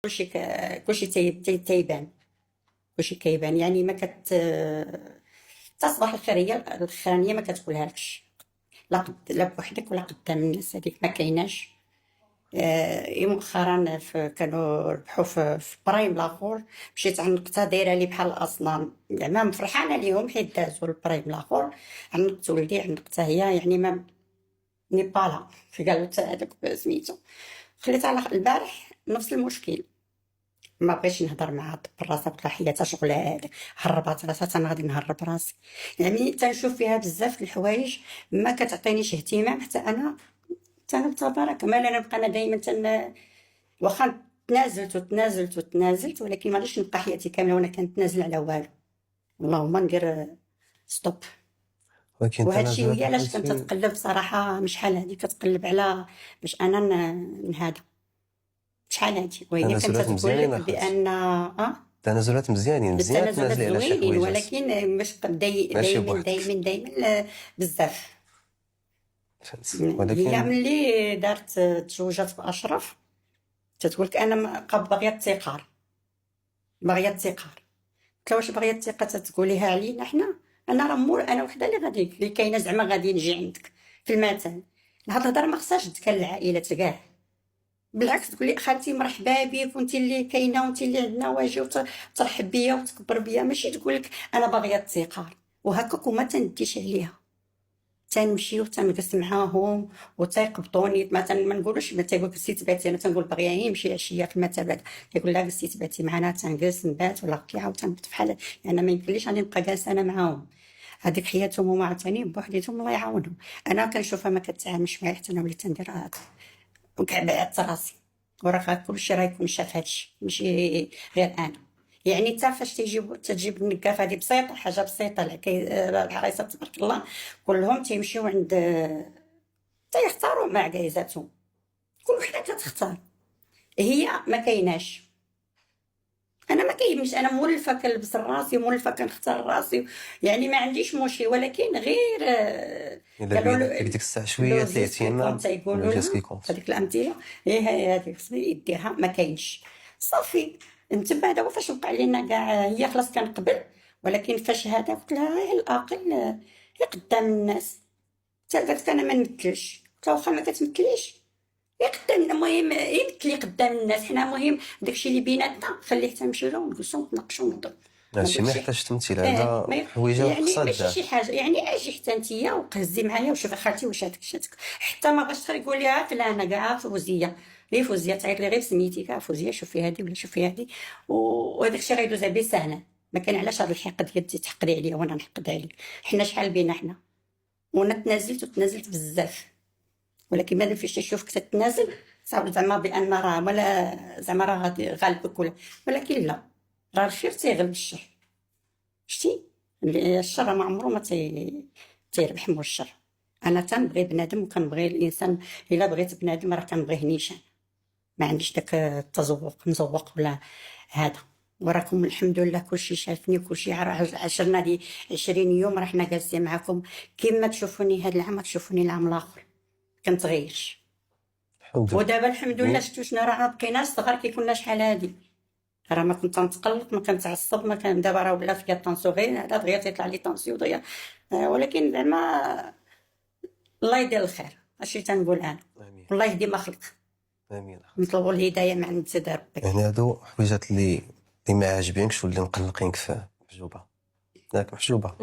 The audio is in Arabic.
كلشي تيبان، كلشي كيبان. يعني ما تصبح الخيريه الاخرانيه ما كتقولهالكش، لا بوحدك ولا قدام الناس، هذيك ما كايناش. مؤخرا كانوا ربحوا في برايم لاخور، مشيت عنقتها دايره لي بحال الاصنام، زعما فرحانه ليهم حيت دازوا البرايم لاخور. عنقت ولدي، عنقتها هي، يعني ما نيبالا في قالت هذاك سميتو. خليت على البارح نفس المشكل، ما بغيتش نهضر معها، دبر راسها قلت لها حياتها شغلها هذاك، هربات راسها انا غادي نهرب راسي. يعني تنشوف فيها بزاف الحوايج ما كتعطينيش اهتمام، حتى انا بتبارك ما انا نبقى انا دائما واخا تنازلت ولكن ما غاديش نبقى حياتي كامله وانا كنتنازل على والو. اللهم ندير ستوب. ولكن وهذا الشيء التنازلات هي علاش الحسي كنتقلب صراحه، مش شحال هذه كتقلب على باش انا نهادا شحال هادي، وهي كانت تنازلات تقول مزيانين لك بان تنازلات مزيان التنازلات تنازلي على شي زوينين، حوايج ولكن باش ماشي دايما بوحدك، بزاف. فهمت. هي ولكن ملي دارت تزوجات باشرف تتقول لك انا باغيه التقار، باغيه التقار. قلت لها واش باغيه الثقه تتقوليها علينا حنا؟ انا راه مور انا وحده اللي كاينه، زعما غادي نجي عندك في المثل. هاد الهضره ما خصهاش تكال العائلات كاع، بالعكس تقول لي خالتي مرحبا بك وانت اللي كاينه وانت اللي عندنا، واجي وترحب بيا وتكبر بيا، ماشي تقول لك انا باغيه التقار. وهكاك وما تنديش عليها، تنمشي وتنجلس معاهم وتيقبطوني. مثلا ما نقولوش تيقول لك سي تباتي، انا تنقول باغيه يمشي عشيه في المثل، تيقول لها سي تباتي معنا، تنجلس نبات ولا كيعاود تنبت بحال يعني ما يمكنليش غادي نبقى جالسه انا معاهم. هذيك حياتهم هما عاوتاني بوحديتهم، الله يعاونهم. انا كنشوفها ما كتعاملش معايا، حتى انا وليت ندير هذا وكاع بعدت راسي. وراه كلشي راه يكون شاف هادشي، ماشي غير انا. يعني حتى فاش تجيب النكافه هذه بسيطه، حاجه بسيطه، العرايسات تبارك الله كلهم تيمشيو عند تيختاروا مع جايزاتهم، كل وحده كتختار. هي ما كايناش، انا ما كاينش، انا مولفه كنلبس راسي، مولفه كنختار راسي، يعني ما عنديش مشكل. ولكن غير الا بينك ديك الساعه شويه الاهتمام تيقولوا جاز لها كيكونت. هذيك الامثله، هي هذيك خصني يديها، ما كاينش صافي. انت بعدا فاش وقع لينا كاع، هي خلاص كنقبل، ولكن فاش هذا قلت لها على الاقل هي قدام الناس. حتى قالت انا ما نمثلش، قلت لها واخا ما كتمثليش قدام، المهم يمثلي قدام الناس، حنا مهم داكشي اللي بيناتنا خليه حتى نمشيو له ونجلسو ونتناقشوا ونهضروا. هادشي ما يحتاجش تمثيل، ما هذا حويجه يعني خصها ماشي شي دار. حاجه، يعني اجي حتى نتيا وقهزي معايا وشوفي خالتي واش هذاك شاتك، حتى ما بغاش يقول لها فلانه كاع فوزيه، لي فوزيه تعيط لي غير سميتي كاع فوزيه، شوفي هذه ولا شوفي هذه، وهذاك الشيء غيدوز به سهله. ما كان علاش هذا الحقد ديال تحقدي عليا وانا نحقد عليك، حنا شحال بينا حنا، وانا تنازلت بزاف. ولكن مادام فاش تشوفك تتنازل صعب زعما بان راه ولا زعما راه غادي غالبك ولا، ولكن لا، راه الخير تيغلب الشر. شتي الشر ما عمره ما تيربح مول الشر. انا تنبغي بنادم وكنبغي الانسان، الا بغيت بنادم راه كنبغيه نيشان، ما عنديش داك التذوق مزوق ولا هذا. وراكم الحمد لله كلشي شافني وكلشي عشرنا لي 20 يوم راه حنا جالسين معكم، كيما تشوفوني هذا العام تشوفوني العام الاخر، كنتغيرش. الحمد لله. ودابا الحمد لله شفتوا شنو راه بقينا صغار كي كنا شحال هادي، راه ما كنت نتقلق، ما كنتعصب، ما كان. دابا راه ولا فيا الطونسيون، غير هذا دغيا تيطلع لي طونسيون دغيا. ولكن زعما الله يدير الخير، هادشي تنقول انا، امين والله يهدي ما خلق. امين. نطلبوا الهدايه من عند سيدي ربي. يعني هادو حويجات اللي ما عاجبينكش واللي مقلقينك في محجوبه، ياك محجوبه.